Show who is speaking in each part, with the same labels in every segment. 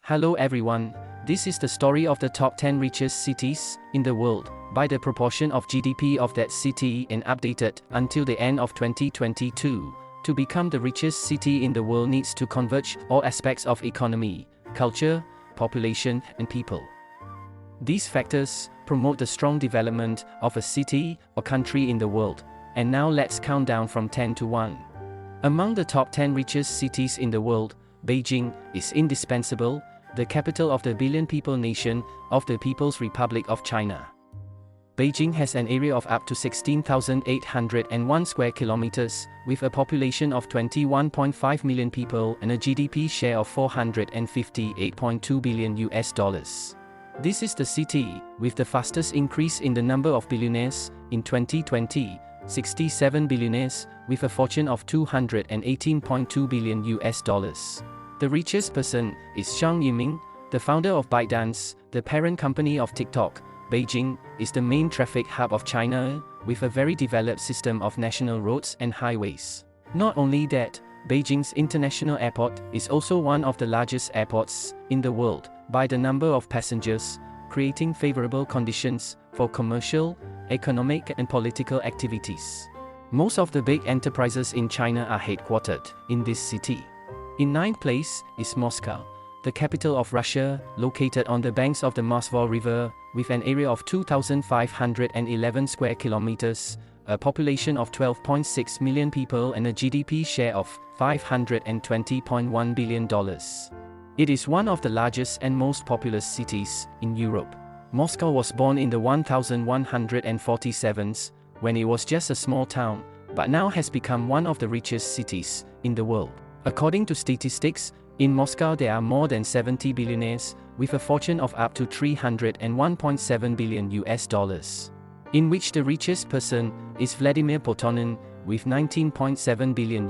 Speaker 1: Hello everyone, this is the story of the top 10 richest cities in the world, by the proportion of GDP of that city and updated until the end of 2022. To become the richest city in the world needs to converge all aspects of economy, culture, population, and people. These factors promote the strong development of a city or country in the world. And now let's count down from 10 to 1. Among the top 10 richest cities in the world, Beijing is indispensable, the capital of the billion-people nation of the People's Republic of China. Beijing has an area of up to 16,801 square kilometers, with a population of 21.5 million people and a GDP share of $458.2 billion. This is the city with the fastest increase in the number of billionaires. In 2020, 67 billionaires, with a fortune of $218.2 billion. The richest person is Zhang Yiming, the founder of ByteDance, the parent company of TikTok. Beijing is the main traffic hub of China, with a very developed system of national roads and highways. Not only that, Beijing's international airport is also one of the largest airports in the world by the number of passengers, creating favorable conditions for commercial, economic, and political activities. Most of the big enterprises in China are headquartered in this city. In ninth place is Moscow, the capital of Russia, located on the banks of the Moskva River, with an area of 2,511 square kilometers, a population of 12.6 million people and a GDP share of $520.1 billion. It is one of the largest and most populous cities in Europe. Moscow was born in the 1147s, when it was just a small town, but now has become one of the richest cities in the world. According to statistics, in Moscow there are more than 70 billionaires, with a fortune of up to $301.7 billion, in which the richest person is Vladimir Putin, with $19.7 billion.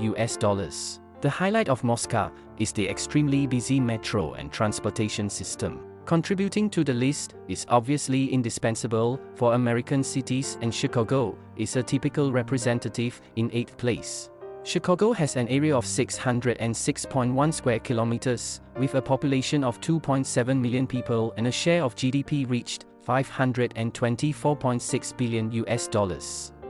Speaker 1: The highlight of Moscow is the extremely busy metro and transportation system. Contributing to the list is obviously indispensable for American cities, and Chicago is a typical representative in 8th place. Chicago has an area of 606.1 square kilometers, with a population of 2.7 million people and a share of GDP reached $524.6 billion.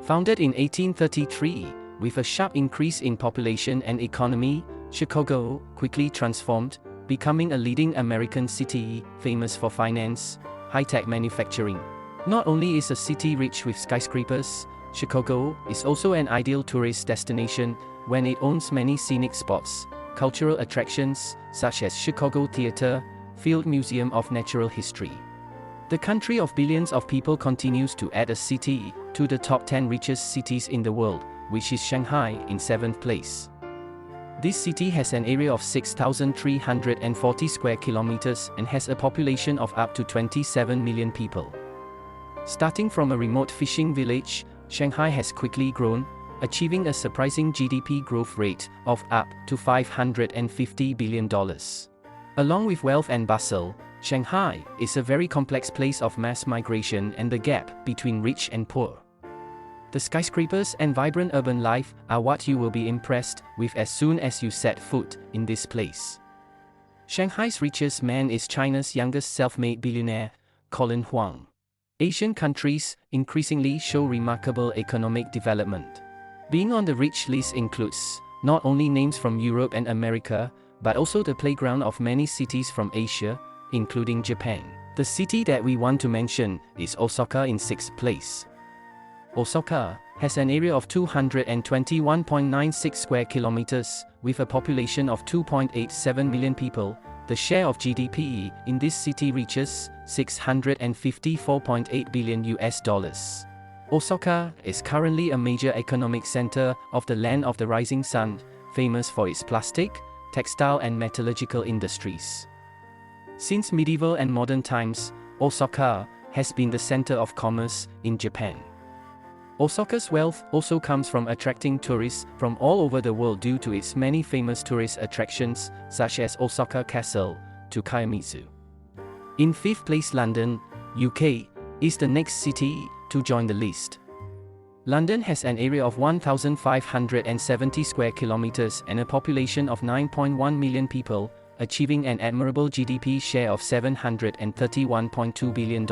Speaker 1: Founded in 1833, with a sharp increase in population and economy, Chicago quickly transformed, becoming a leading American city, famous for finance, high-tech manufacturing. Not only is a city rich with skyscrapers, Chicago is also an ideal tourist destination when it owns many scenic spots, cultural attractions, such as Chicago Theater, Field Museum of Natural History. The country of billions of people continues to add a city to the top 10 richest cities in the world, which is Shanghai in 7th place. This city has an area of 6,340 square kilometers and has a population of up to 27 million people. Starting from a remote fishing village, Shanghai has quickly grown, achieving a surprising GDP growth rate of up to $550 billion. Along with wealth and bustle, Shanghai is a very complex place of mass migration and the gap between rich and poor. The skyscrapers and vibrant urban life are what you will be impressed with as soon as you set foot in this place. Shanghai's richest man is China's youngest self-made billionaire, Colin Huang. Asian countries increasingly show remarkable economic development. Being on the rich list includes not only names from Europe and America, but also the playground of many cities from Asia, including Japan. The city that we want to mention is Osaka in 6th place. Osaka has an area of 221.96 square kilometers, with a population of 2.87 million people. The share of GDP in this city reaches $654.8 billion. Osaka is currently a major economic center of the land of the rising sun, famous for its plastic, textile and metallurgical industries. Since medieval and modern times, Osaka has been the center of commerce in Japan. Osaka's wealth also comes from attracting tourists from all over the world due to its many famous tourist attractions, such as Osaka Castle to Kiyomizu. In 5th place, London, UK, is the next city to join the list. London has an area of 1,570 square kilometers and a population of 9.1 million people, achieving an admirable GDP share of $731.2 billion.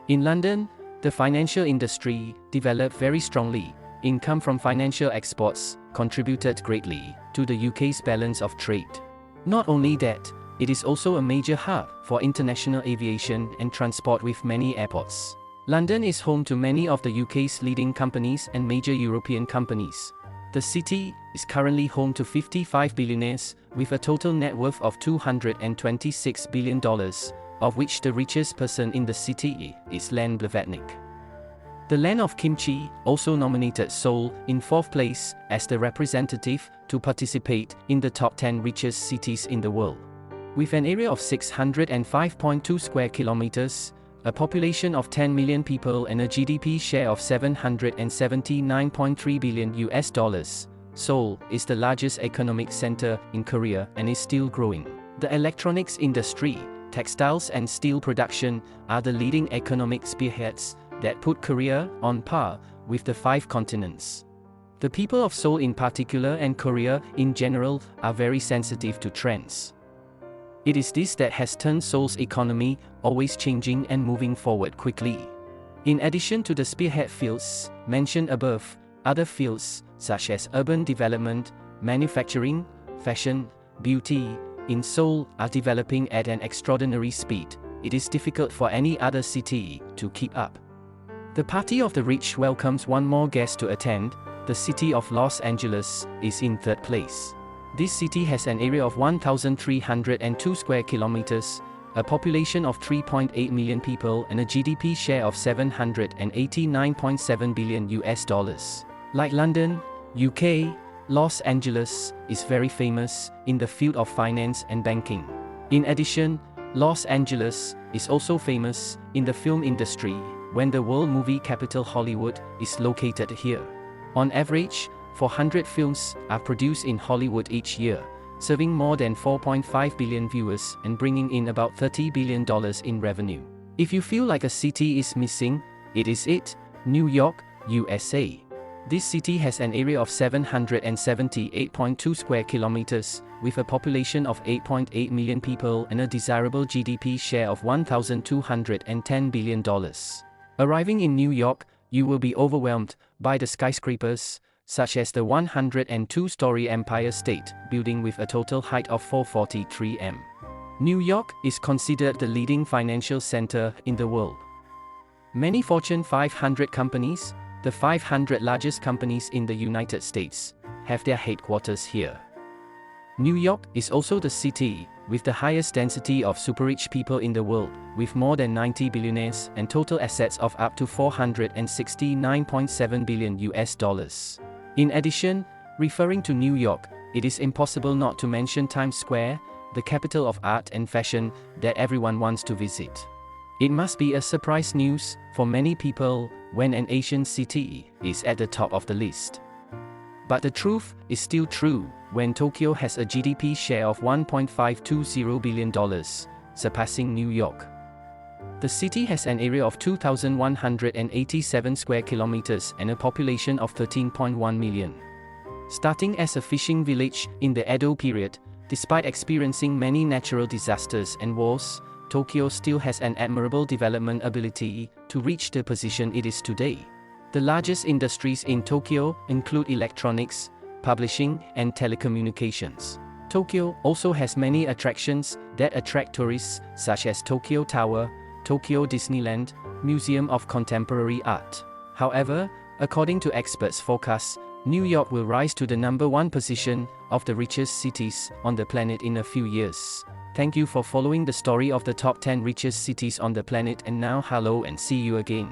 Speaker 1: In London, the financial industry developed very strongly. Income from financial exports contributed greatly to the UK's balance of trade. Not only that, it is also a major hub for international aviation and transport with many airports. London is home to many of the UK's leading companies and major European companies. The city is currently home to 55 billionaires, with a total net worth of $226 billion, of which the richest person in the city is Len Blavatnik. The land of kimchi also nominated Seoul in 4th place as the representative to participate in the top 10 richest cities in the world. With an area of 605.2 square kilometers, a population of 10 million people and a GDP share of $779.3 billion, Seoul is the largest economic center in Korea and is still growing. The electronics industry, textiles and steel production are the leading economic spearheads that put Korea on par with the 5 continents. The people of Seoul in particular and Korea in general are very sensitive to trends. It is this that has turned Seoul's economy always changing and moving forward quickly. In addition to the spearhead fields mentioned above, other fields such as urban development, manufacturing, fashion, beauty, in Seoul are developing at an extraordinary speed. It is difficult for any other city to keep up. The Party of the Rich welcomes one more guest to attend. The city of Los Angeles is in 3rd place. This city has an area of 1,302 square kilometers, a population of 3.8 million people and a GDP share of $789.7 billion. Like London, UK, Los Angeles is very famous in the field of finance and banking. In addition, Los Angeles is also famous in the film industry, when the world movie capital Hollywood is located here. On average, 400 films are produced in Hollywood each year, serving more than 4.5 billion viewers and bringing in about $30 billion in revenue. If you feel like a city is missing, it is it, New York, USA. This city has an area of 778.2 square kilometers, with a population of 8.8 million people and a desirable GDP share of $1,210 billion. Arriving in New York, you will be overwhelmed by the skyscrapers, such as the 102-story Empire State Building with a total height of 443 m. New York is considered the leading financial center in the world. Many Fortune 500 companies, the 500 largest companies in the United States, have their headquarters here. New York is also the city with the highest density of super-rich people in the world, with more than 90 billionaires and total assets of up to $469.7 billion. In addition, referring to New York, it is impossible not to mention Times Square, the capital of art and fashion that everyone wants to visit. It must be a surprise news for many people when an Asian city is at the top of the list. But the truth is still true when Tokyo has a GDP share of $1.520 billion, surpassing New York. The city has an area of 2,187 square kilometers and a population of 13.1 million. Starting as a fishing village in the Edo period, despite experiencing many natural disasters and wars, Tokyo still has an admirable development ability to reach the position it is today. The largest industries in Tokyo include electronics, publishing, and telecommunications. Tokyo also has many attractions that attract tourists, such as Tokyo Tower, Tokyo Disneyland, Museum of Contemporary Art. However, according to experts' forecasts, New York will rise to the #1 position of the richest cities on the planet in a few years. Thank you for following the story of the top 10 richest cities on the planet, and now hello and see you again.